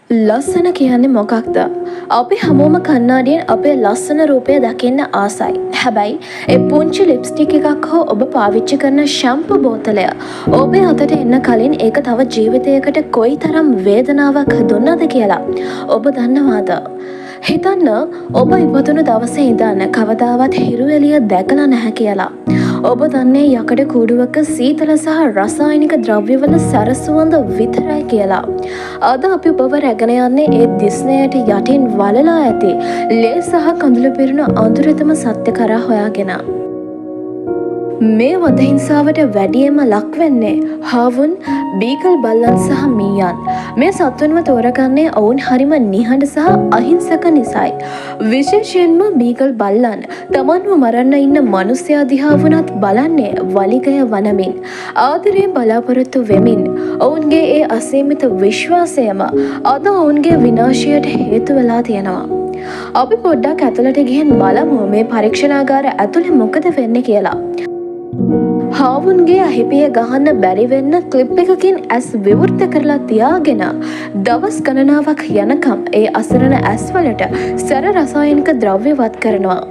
ලස්සන කියන්නේ මොකක්ද? අපි හැමෝම කණ්ණාඩියෙන් අපේ ලස්සන රූපය දකින්න ආසයි. හැබැයි ඒ පුංචි ලිප්ස්ටික් එකක් හෝ ඔබ පාවිච්චි කරන ෂැම්පු බෝතලය ඔබේ අතට එන්න කලින් ඒක තව ජීවිතයකට කොයිතරම් වේදනාවක් දුන්නද කියලා ඔබ දන්නවාද? හිතන්න ඔබ ඉපදුණු දවසේ ඉඳන් කවදාවත් හිරු එළිය දැකලා නැහැ කියලා. ඔබ දන්නේ යකඩ කූඩුවක සීතල සහ රසායනික ද්‍රව්‍යවල සැරසුවඳ විතරයි කියලා. අද අපි ඔබව රැගෙන යන්නේ ඒ දිස්නයට යටින් වලලා ඇති ලේ සහ කඳුළු පිරුණු අඳුරතම සත්‍ය කරා හොයාගෙන. මේ වදහිංසාවට වැඩියෙන්ම ලක් වෙන්නේ හාවුන්, බීගල් බල්ලන් සහ මීයන්. මේ සත්වන්ව තෝරගන්නේ ඔවුන් හරිම නිහඬ සහ අහිංසක නිසායි. විශේෂයෙන්ම බීගල් බල්ලන් තමන්ව මරන්න ඉන්න මිනිසයා දිහා වුණත් බලන්නේ වලිගය වනමින්, ආදරයෙන් බලාපොරොත්තු වෙමින්. ඔවුන්ගේ ඒ අසීමිත විශ්වාසයම අද ඔවුන්ගේ විනාශයට හේතු වෙලා තියෙනවා. අපි පොඩ්ඩක් ඇතුළට ගිහින් බලමු මේ පරීක්ෂණාගාර ඇතුලේ මොකද වෙන්නේ කියලා. හාවුන්ගේ අහිපිය ගහන්න බැරි වෙන්න ක්ලිප් එකකින් ඇස් විවෘත කරලා තියාගෙන දවස් ගණනාවක් යනකම් ඒ අසරණ ඇස්වලට සැර රසායනික ද්‍රව්‍ය වත් කරනවා.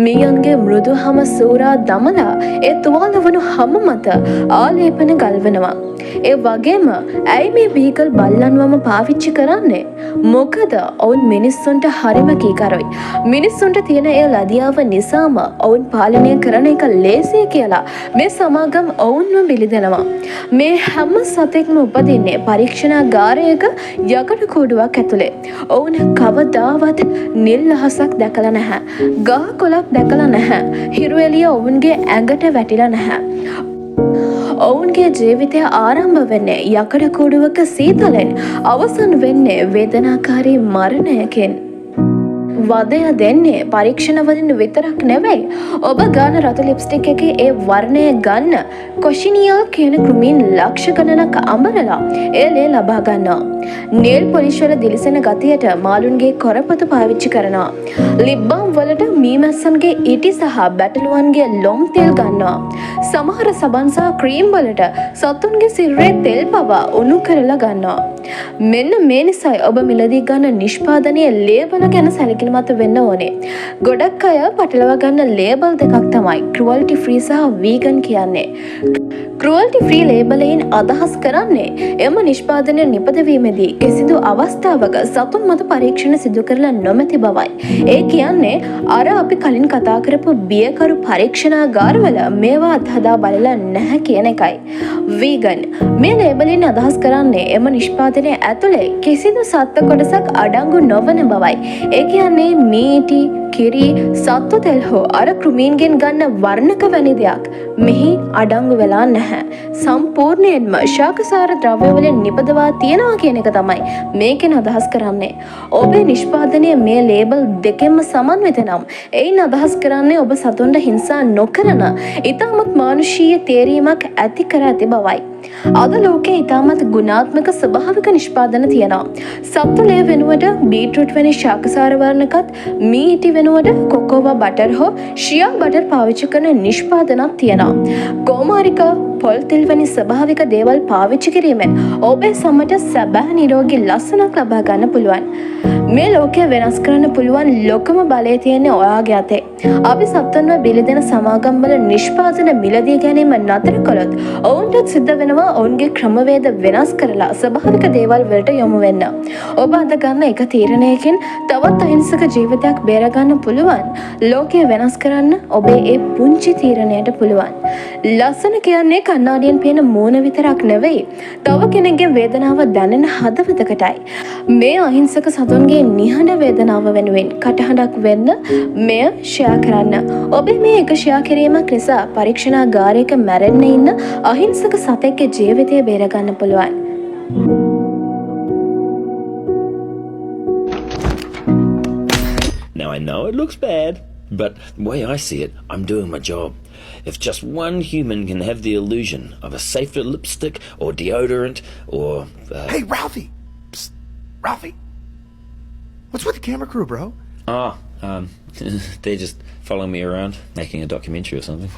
මීයන්ගේ මෘදු හම සූරා දමලා ඒ තුවාල වුණු හම මත ආලේපන ගල්වනවා. ඒ වගේම ඇයි මේ බීගල් බල්ලන්වම පාවිච්චි කරන්නේ? මොකද ඔවුන් මිනිස්සුන්ට හරිම කීකරුයි. මිනිස්සුන්ට තියෙන ඒ ලදියාව නිසාම ඔවුන් පාලනය කරන එක ලේසියි කියලා මේ සමාගම් ඔවුන්ව බිලිදෙනවා. මේ හැම සතෙක්ම උපදින්නේ පරීක්ෂණාගාරයක යකඩ කූඩුවක් ඇතුලේ. ඔවුන් කවදාවත් නිල් අහසක් දැකලා නැහැ. ගහ කොළක් දැකලා නැහැ. හිරු එළිය ඔවුන්ගේ ඇඟට වැටිලා නැහැ. ඔවුන්ගේ ජීවිතය ආරම්භ වෙන්නේ යකඩ කූඩුවක සීතලෙන්, අවසන් වෙන්නේ වේදනාකාරී මරණයකින්. වදය දෙන්නේ පරීක්ෂණවලින් විතරක් නෙවෙයි. ඔබ ගාන රතු ලිප්ස්ටික් එකේ ඒ වර්ණය ගන්න කොෂිනියල් කියන කෘමීන් ලක්ෂ ගණනක් අඹරලා ඒ ලේ ලබා ගන්නවා. නේල් පොලිෂ් වල දිලිසෙන ගතියට මාළුන්ගේ කොරපතු පාවිච්චි කරනවා. ලිප් බාම් වලට මීමැස්සන්ගේ ඉටි සහ බැටළුවන්ගේ ලොම් තෙල් ගන්නවා. සමහර සබන් සහ ක්‍රීම් වලට සතුන්ගේ සිරුරේ තෙල් පවා උණු කරලා ගන්නවා. මෙන්න මේ නිසයි ඔබ මිලදී ගන්න නිෂ්පාදනයේ ලේබල ගැන සැලකිලිමත් වෙන්න ඕනේ. ගොඩක් අය පටලවා ගන්න ලේබල් දෙකක් තමයි ක්‍රුවල්ටි ෆ්‍රී සහ වීගන් කියන්නේ. ක්‍රුවල්ටි ෆ්‍රී ලේබලයෙන් අදහස් කරන්නේ එම නිෂ්පාදනය නිපදවීමේදී කිසිදු අවස්ථාවක සතුන් මත පරීක්ෂණ සිදු කරලා නොමැති බවයි. ඒ කියන්නේ අර අපි කලින් කතා කරපු බියකරු පරීක්ෂණාගාරවල මේවා අත්හදා බලලා නැහැ කියන එකයි. වීගන් මේ ලේබලෙන් අදහස් කරන්නේ එම නිෂ්පාදනය ඇතුලේ කිසිදු සත්ත්ව කොටසක් අඩංගු නොවන බවයි. ඒ කියන්නේ මීටි, කිරි, සත්තු තෙල් හෝ අර කෘමීන්ගෙන් ගන්න වර්ණක වැනි දෙයක් මෙහි අඩංගු වෙලා නැහැ. සම්පූර්ණයෙන්ම ශාකසාර ද්‍රව්‍ය වලින් නිපදවා තියෙනවා කියන එක තමයි මේකෙන් අදහස් කරන්නේ. ඔබේ නිෂ්පාදනය මේ ලේබල් දෙකෙන්ම සමන්විත නම් එයින් අදහස් කරන්නේ ඔබ සතුන්ට හිංසා නොකරන ඉතාමත් මානුෂීය තේරීමක් ඇති කර ඇති බවයි. අද ලෝකයේ ඉතාමත් ගුණාත්මක ස්වභාවික නිෂ්පාදන තියෙනවා. සත්තු ලේ වෙනුවට බීට්‍රූට් වැනි ශාකසාර වර්ණකත්, මීටි වෙනුවට කොකෝවා බටර් හෝ ෂියා බටර් පාවිච්චි කරන නිෂ්පාදනක් තියෙනවා. ගෝමාරිකා, පොල් තෙල් වැනි ස්වභාවික දේවල් පාවිච්චි කිරීමෙන් ඔබේ සමට සැබෑ නිරෝගී ලස්සනක් ලබා ගන්න පුළුවන්. මේ ලෝකය වෙනස් කරන්න පුළුවන් ලොකම බලය තියෙන්නේ ඔයාගේ අතේ. අපි සත්වන්ව බිලිදෙන සමාගම්වල නිෂ්පාදන මිලදී ගැනීම නතර කළොත් ඔවුන්ට සිද්ධ වෙනවා ඔවුන්ගේ ක්‍රමවේද වෙනස් කරලා ස්වභාවික දේවල් වලට යොමු වෙන්න. ඔබ අද ගන්න එක තීරණයකින් තවත් අහිංසක ජීවිතයක් බේරගන්න පුළුවන්. ලෝකය වෙනස් කරන්න ඔබේ ඒ පුංචි තීරණයට පුළුවන්. ලස්සන කියන්නේ කණ්ණාඩියෙන් පේන මූණ විතරක් නෙවෙයි, තව කෙනෙක්ගේ වේදනාව දැනෙන හදවතකටයි. මේ අහිංසක සතුන්ගේ නිහඬ වේදනාව වෙනුවෙන් කටහඬක් වෙන්න මෙය ෂෙයා කරන්න. ඔබේ මේ එක ෂෙයා කිරීමක් නිසා පරීක්ෂණාගාරයක මැරෙන්න ඉන්න අහිංසක සතෙක්ගේ ජීවිතය බේරගන්න පුළුවන්. Now I know it looks bad, but the way I see it, I'm doing my job. If just one human can have the illusion of a safer lipstick or deodorant or... Hey, Ralphie! Psst. Ralphie! What's with the camera crew, bro? They're just following me around, making a documentary or something.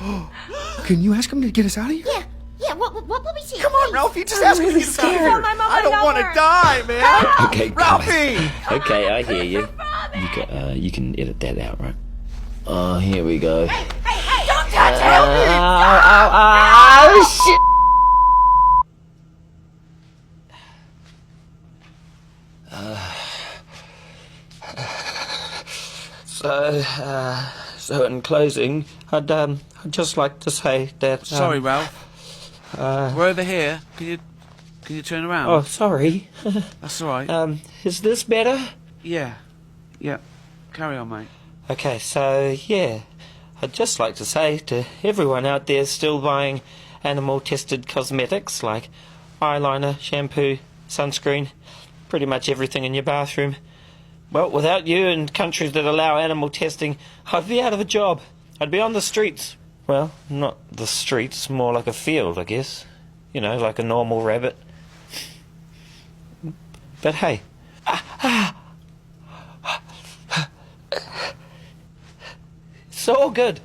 Can you ask them to get us out of here? Yeah, what will we see? Come on, Ralphie, just ask me to get out of here. my mom I don't want to number. die, man. Okay, Ralphie! Okay, I hear you. You can edit that out, right? Oh, here we go. Hey, don't touch him! Oh, shit! So in closing, I'd just like to say that. Sorry, Ralph. We're over here. Can you turn around? Oh, sorry. That's all right. Is this better? Yeah. Carry on, mate. Okay, so yeah, I'd just like to say to everyone out there still buying animal-tested cosmetics like eyeliner, shampoo, sunscreen, pretty much everything in your bathroom. Well, without you and countries that allow animal testing, I'd be out of a job. I'd be on the streets. Well, not the streets, more like a field, I guess. You know, like a normal rabbit. But hey. It's all good.